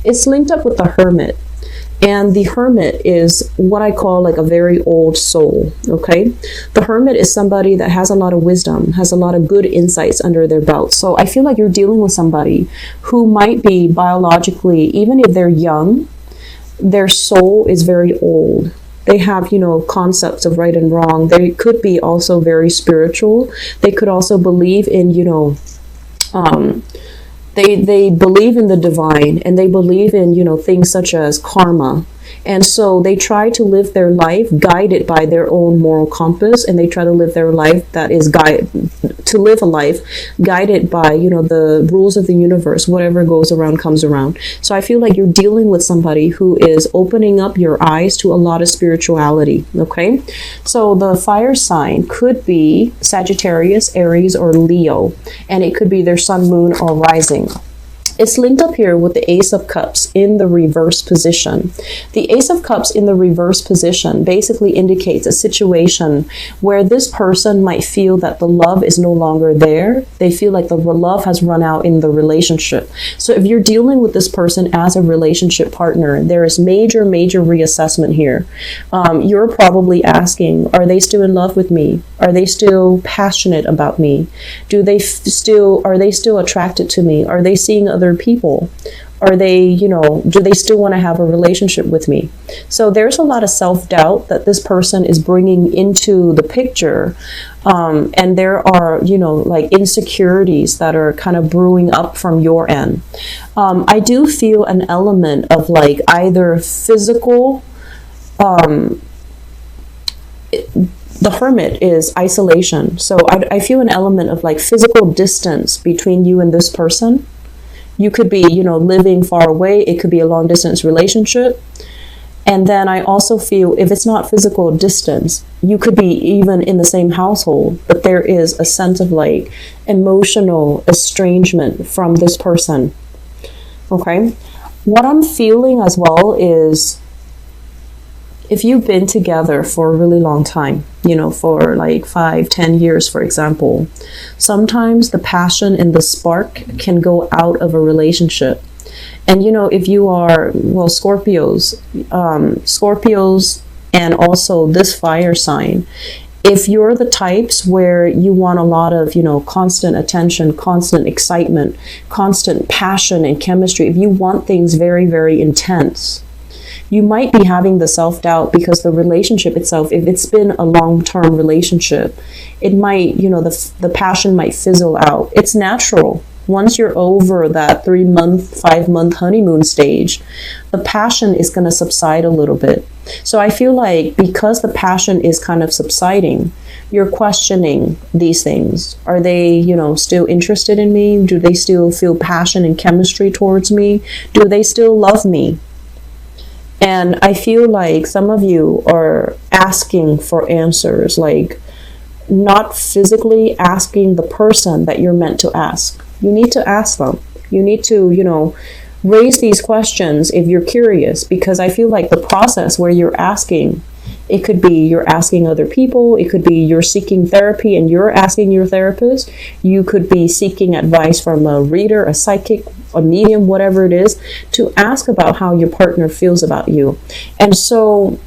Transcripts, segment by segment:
It's linked up with the Hermit. And the Hermit is what I call like a very old soul, okay? The Hermit is somebody that has a lot of wisdom, has a lot of good insights under their belt. So I feel like you're dealing with somebody who might be biologically, even if they're young, their soul is very old. They have, concepts of right and wrong. They could be also very spiritual. They could also believe in, they believe in the divine, and they believe in, things such as karma. And so they try to live their life guided by their own moral compass, and they try to live their life that is live a life guided by, the rules of the universe. Whatever goes around comes around. So I feel like you're dealing with somebody who is opening up your eyes to a lot of spirituality, okay? So the fire sign could be Sagittarius, Aries, or Leo, and it could be their sun, moon, or rising. It's linked up here with the Ace of Cups in the reverse position. The Ace of Cups in the reverse position basically indicates a situation where this person might feel that the love is no longer there. They feel like the love has run out in the relationship. So if you're dealing with this person as a relationship partner, there is major reassessment here. You're probably asking, are they still in love with me? Are they still passionate about me? Are they still attracted to me? Are they seeing other people? Are they, do they still want to have a relationship with me? So there's a lot of self-doubt that this person is bringing into the picture. And there are, like insecurities that are kind of brewing up from your end. I do feel an element of like either physical, the Hermit is isolation. So I feel an element of like physical distance between you and this person. You could be, living far away. It could be a long distance relationship. And then I also feel if it's not physical distance, you could be even in the same household, but there is a sense of like emotional estrangement from this person. Okay. What I'm feeling as well is if you've been together for a really long time, for like 5-10 years, for example, sometimes the passion and the spark can go out of a relationship. And, if you are, Scorpios and also this fire sign, if you're the types where you want a lot of, constant attention, constant excitement, constant passion and chemistry, if you want things very, very intense, you might be having the self-doubt because the relationship itself, if it's been a long-term relationship, it might, the passion might fizzle out. It's natural. Once you're over that 3-month, 5-month honeymoon stage, the passion is going to subside a little bit. So I feel like because the passion is kind of subsiding, you're questioning these things. Are they, still interested in me? Do they still feel passion and chemistry towards me? Do they still love me? And I feel like some of you are asking for answers, like not physically asking the person that you're meant to ask. You need to ask them. You need to, raise these questions if you're curious, because I feel like the process where you're asking, it could be you're asking other people. It could be you're seeking therapy and you're asking your therapist. You could be seeking advice from a reader, a psychic, a medium, whatever it is, to ask about how your partner feels about you. And so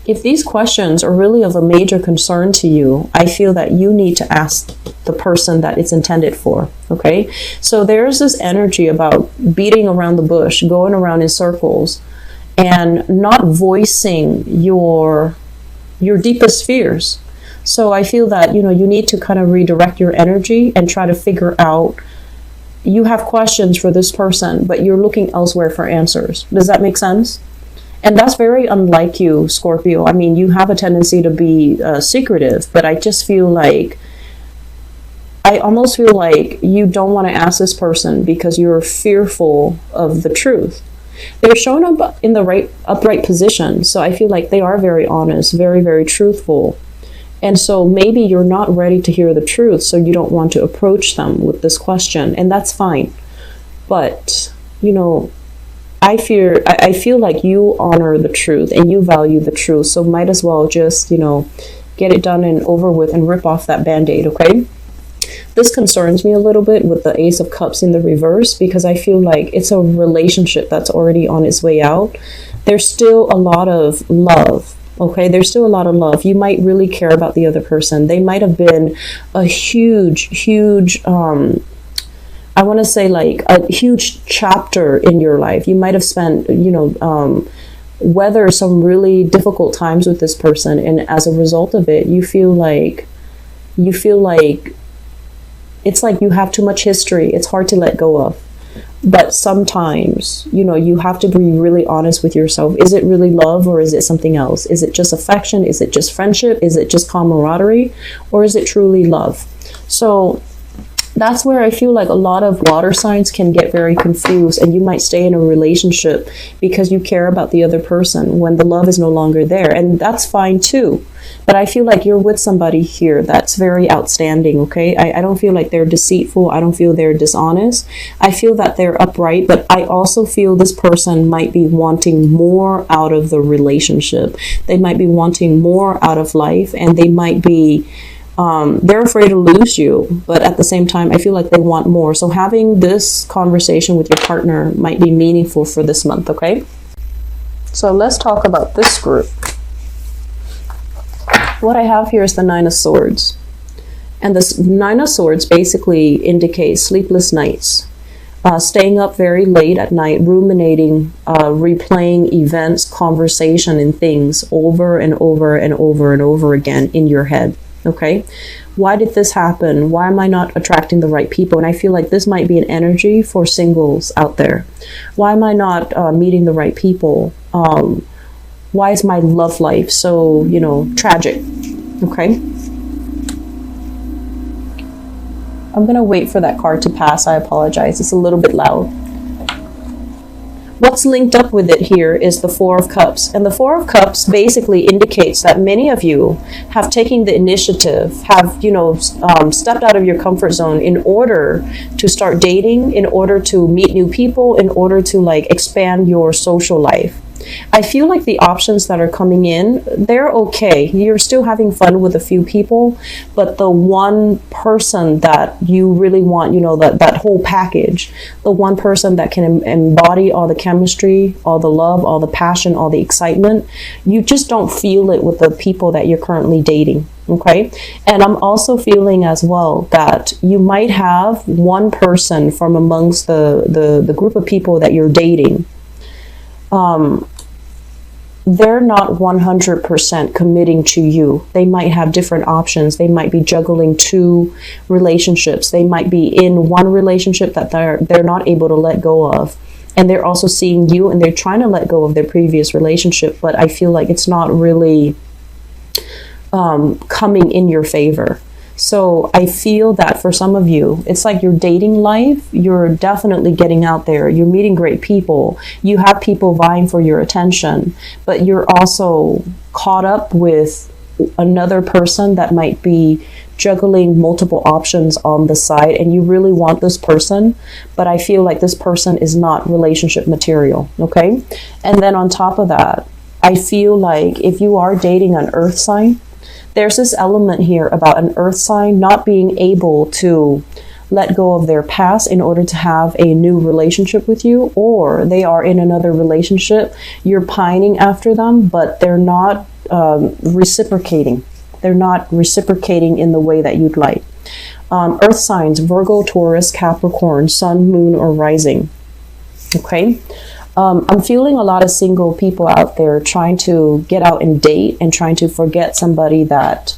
if these questions are really of a major concern to you, I feel that you need to ask the person that it's intended for, okay? So there's this energy about beating around the bush, going around in circles, and not voicing your deepest fears. So I feel that, you need to kind of redirect your energy and try to figure out, you have questions for this person, but you're looking elsewhere for answers. Does that make sense? And that's very unlike you, Scorpio. I mean, you have a tendency to be secretive, but I almost feel like you don't want to ask this person because you're fearful of the truth. They're shown up in the upright position, so I feel like they are very honest, very, very truthful. And so maybe you're not ready to hear the truth, so you don't want to approach them with this question, and that's fine. But, I feel like you honor the truth and you value the truth, so might as well just, get it done and over with and rip off that Band-Aid, okay? This concerns me a little bit with the Ace of Cups in the reverse, because I feel like it's a relationship that's already on its way out. There's still a lot of love. Okay, there's still a lot of love. You might really care about the other person. They might have been a huge, I want to say like a huge chapter in your life. You might have spent, weather some really difficult times with this person, and as a result of it, you feel like it's like you have too much history. It's hard to let go of. But sometimes, you have to be really honest with yourself. Is it really love, or is it something else? Is it just affection? Is it just friendship? Is it just camaraderie? Or is it truly love? So that's where I feel like a lot of water signs can get very confused, and you might stay in a relationship because you care about the other person when the love is no longer there. And that's fine too. But I feel like you're with somebody here that's very outstanding, okay? I don't feel like they're deceitful. I don't feel they're dishonest. I feel that they're upright, but I also feel this person might be wanting more out of the relationship. They might be wanting more out of life, and they might be they're afraid to lose you, but at the same time, I feel like they want more. So having this conversation with your partner might be meaningful for this month, okay? So let's talk about this group. What I have here is the Nine of Swords. And this Nine of Swords basically indicates sleepless nights. Staying up very late at night, ruminating, replaying events, conversation, and things over and over and over and over again in your head. Okay, why did this happen? Why am I not attracting the right people? And I feel like this might be an energy for singles out there. Why am I not meeting the right people? Why is my love life so, tragic? Okay. I'm going to wait for that card to pass. I apologize. It's a little bit loud. What's linked up with it here is the Four of Cups. And the Four of Cups basically indicates that many of you have taken the initiative, have, stepped out of your comfort zone in order to start dating, in order to meet new people, in order to expand your social life. I feel like the options that are coming in, they're okay. You're still having fun with a few people, but the one person that you really want, that whole package, the one person that can embody all the chemistry, all the love, all the passion, all the excitement, you just don't feel it with the people that you're currently dating. Okay. And I'm also feeling as well that you might have one person from amongst the group of people that you're dating. They're not 100% committing to you. They might have different options. They might be juggling two relationships. They might be in one relationship that they're not able to let go of. And they're also seeing you, and they're trying to let go of their previous relationship. But I feel like it's not really coming in your favor. So I feel that for some of you, it's like your dating life, you're definitely getting out there. You're meeting great people. You have people vying for your attention, but you're also caught up with another person that might be juggling multiple options on the side, and you really want this person, but I feel like this person is not relationship material, okay? And then on top of that, I feel like if you are dating an earth sign, there's this element here about an earth sign not being able to let go of their past in order to have a new relationship with you, or they are in another relationship, you're pining after them, but they're not reciprocating. They're not reciprocating in the way that you'd like. Earth signs, Virgo, Taurus, Capricorn, Sun, Moon, or Rising. Okay. I'm feeling a lot of single people out there trying to get out and date and trying to forget somebody that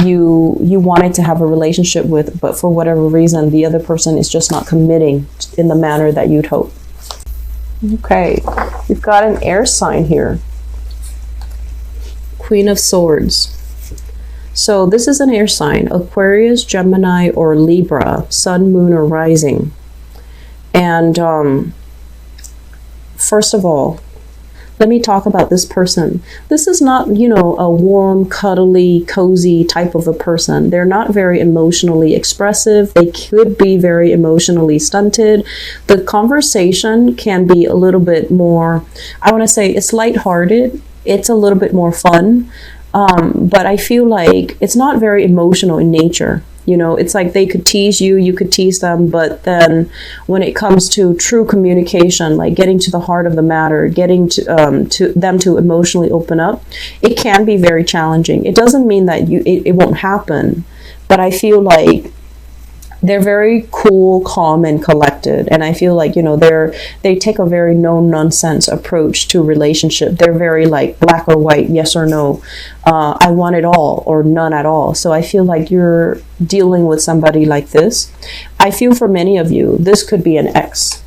you wanted to have a relationship with, but for whatever reason, the other person is just not committing in the manner that you'd hope. Okay, we've got an air sign here. Queen of Swords. So this is an air sign, Aquarius, Gemini, or Libra, Sun, Moon, or Rising. And first of all, let me talk about this person. This is not, a warm, cuddly, cozy type of a person. They're not very emotionally expressive. They could be very emotionally stunted. The conversation can be a little bit more, I want to say it's lighthearted. It's a little bit more fun. But I feel like it's not very emotional in nature. You know, it's like they could tease you, you could tease them, but then when it comes to true communication, like getting to the heart of the matter, getting to them to emotionally open up, it can be very challenging. It doesn't mean that it won't happen, but I feel like they're very cool, calm, and collected. And I feel like, you know, they take a very no nonsense approach to relationship. They're very like black or white, yes or no. I want it all or none at all. So I feel like you're dealing with somebody like this. I feel for many of you, this could be an ex.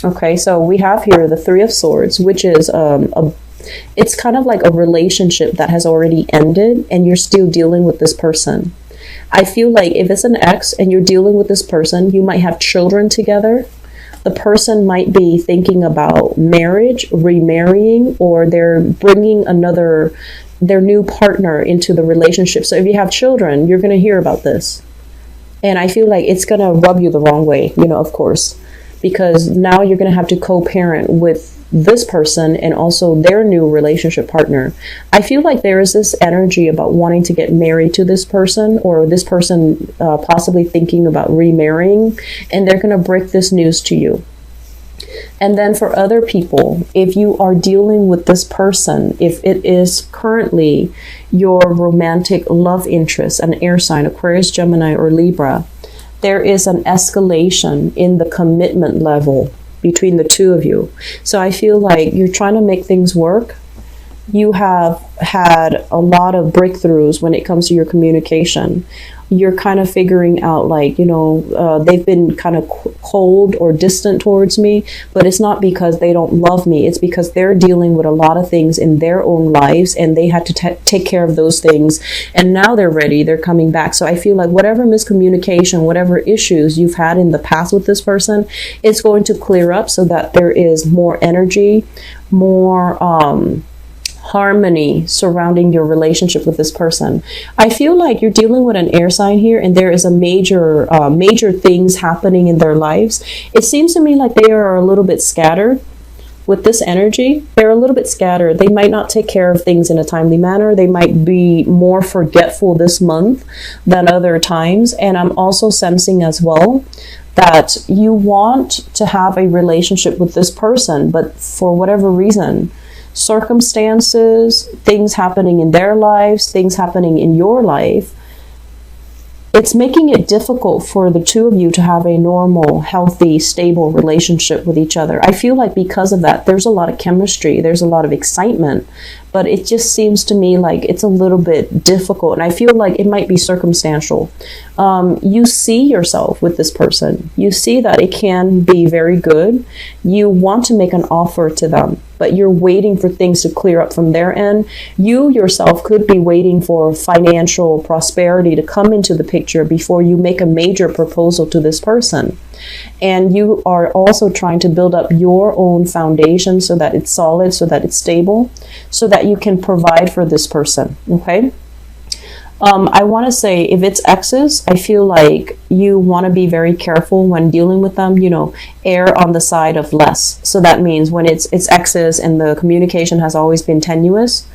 Okay, so we have here the Three of Swords, which is it's kind of like a relationship that has already ended and you're still dealing with this person. I feel like if it's an ex and you're dealing with this person, you might have children together. The person might be thinking about marriage, remarrying, or they're bringing their new partner into the relationship. So if you have children, you're going to hear about this. And I feel like it's going to rub you the wrong way, you know, of course, because now you're going to have to co-parent with this person and also their new relationship partner. I feel like there is this energy about wanting to get married to this person, or this person possibly thinking about remarrying, and they're going to break this news to you. And then for other people, if you are dealing with this person, if it is currently your romantic love interest, an air sign, Aquarius, Gemini, or Libra, there is an escalation in the commitment level between the two of you. So I feel like you're trying to make things work. You have had a lot of breakthroughs when it comes to your communication. You're kind of figuring out, like, you know, they've been kind of cold or distant towards me, but it's not because they don't love me. It's because they're dealing with a lot of things in their own lives and they had to take care of those things. And now they're ready. They're coming back. So I feel like whatever miscommunication, whatever issues you've had in the past with this person, it's going to clear up so that there is more energy, more harmony surrounding your relationship with this person. I feel like you're dealing with an air sign here, and there is a major things happening in their lives. It seems to me like they are a little bit scattered with this energy. They're a little bit scattered. They might not take care of things in a timely manner. They might be more forgetful this month than other times. And I'm also sensing as well that you want to have a relationship with this person, but for whatever reason, circumstances, things happening in their lives, things happening in your life, it's making it difficult for the two of you to have a normal, healthy, stable relationship with each other. I feel like because of that, there's a lot of chemistry, there's a lot of excitement, but it just seems to me like it's a little bit difficult. And I feel like it might be circumstantial. You see yourself with this person. You see that it can be very good. You want to make an offer to them, but you're waiting for things to clear up from their end. You yourself could be waiting for financial prosperity to come into the picture before you make a major proposal to this person. And you are also trying to build up your own foundation so that it's solid, so that it's stable, so that you can provide for this person. Okay. I want to say, if it's exes, I feel like you want to be very careful when dealing with them, you know, err on the side of less. So that means when it's exes and the communication has always been tenuous,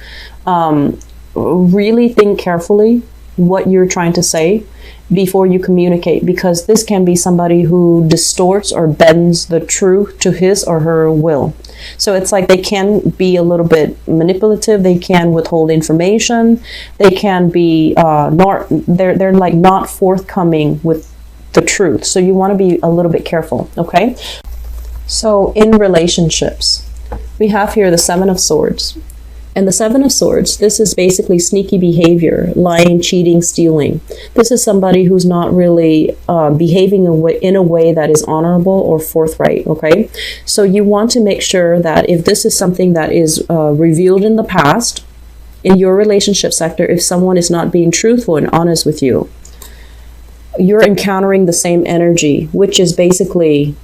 really think carefully what you're trying to say before you communicate, because this can be somebody who distorts or bends the truth to his or her will. So it's like they can be a little bit manipulative. They can withhold information. They can be they're like not forthcoming with the truth. So you want to be a little bit careful. Okay. So in relationships, we have here the Seven of Swords. And the Seven of Swords, this is basically sneaky behavior, lying, cheating, stealing. This is somebody who's not really behaving in a way that is honorable or forthright, okay? So you want to make sure that if this is something that is revealed in the past, in your relationship sector, if someone is not being truthful and honest with you, you're encountering the same energy, which is basically...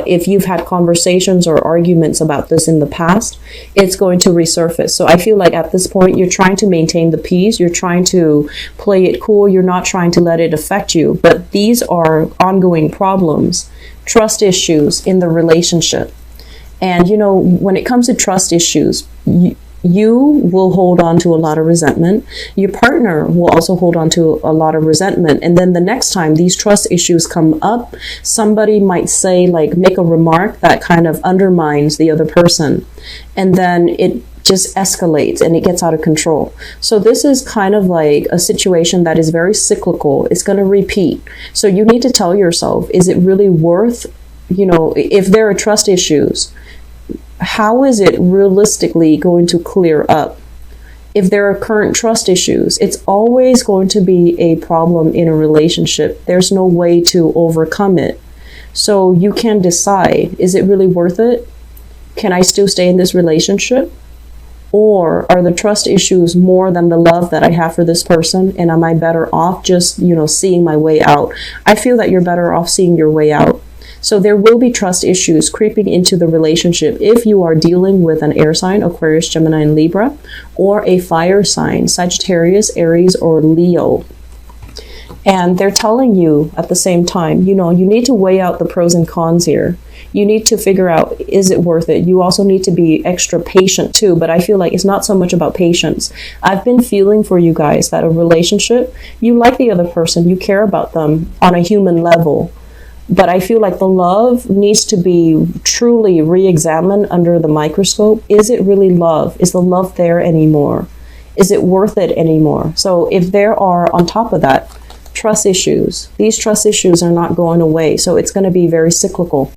if you've had conversations or arguments about this in the past, it's going to resurface. So I feel like at this point, you're trying to maintain the peace. You're trying to play it cool. You're not trying to let it affect you. But these are ongoing problems, trust issues in the relationship. And, you know, when it comes to trust issues, You will hold on to a lot of resentment. Your partner will also hold on to a lot of resentment. And then the next time these trust issues come up, somebody might say, like, make a remark that kind of undermines the other person. And then it just escalates and it gets out of control. So this is kind of like a situation that is very cyclical. It's going to repeat. So you need to tell yourself, is it really worth, if there are trust issues, how is it realistically going to clear up? If there are current trust issues, it's always going to be a problem in a relationship. There's no way to overcome it. So you can decide, is it really worth it? Can I still stay in this relationship? Or are the trust issues more than the love that I have for this person? And am I better off just, seeing my way out? I feel that you're better off seeing your way out. So there will be trust issues creeping into the relationship if you are dealing with an air sign, Aquarius, Gemini, and Libra, or a fire sign, Sagittarius, Aries, or Leo. And they're telling you at the same time, you need to weigh out the pros and cons here. You need to figure out, is it worth it? You also need to be extra patient too, but I feel like it's not so much about patience. I've been feeling for you guys that a relationship, you like the other person, you care about them on a human level. But I feel like the love needs to be truly re-examined under the microscope. Is it really love? Is the love there anymore? Is it worth it anymore? So if there are, on top of that, trust issues, these trust issues are not going away. So it's going to be very cyclical.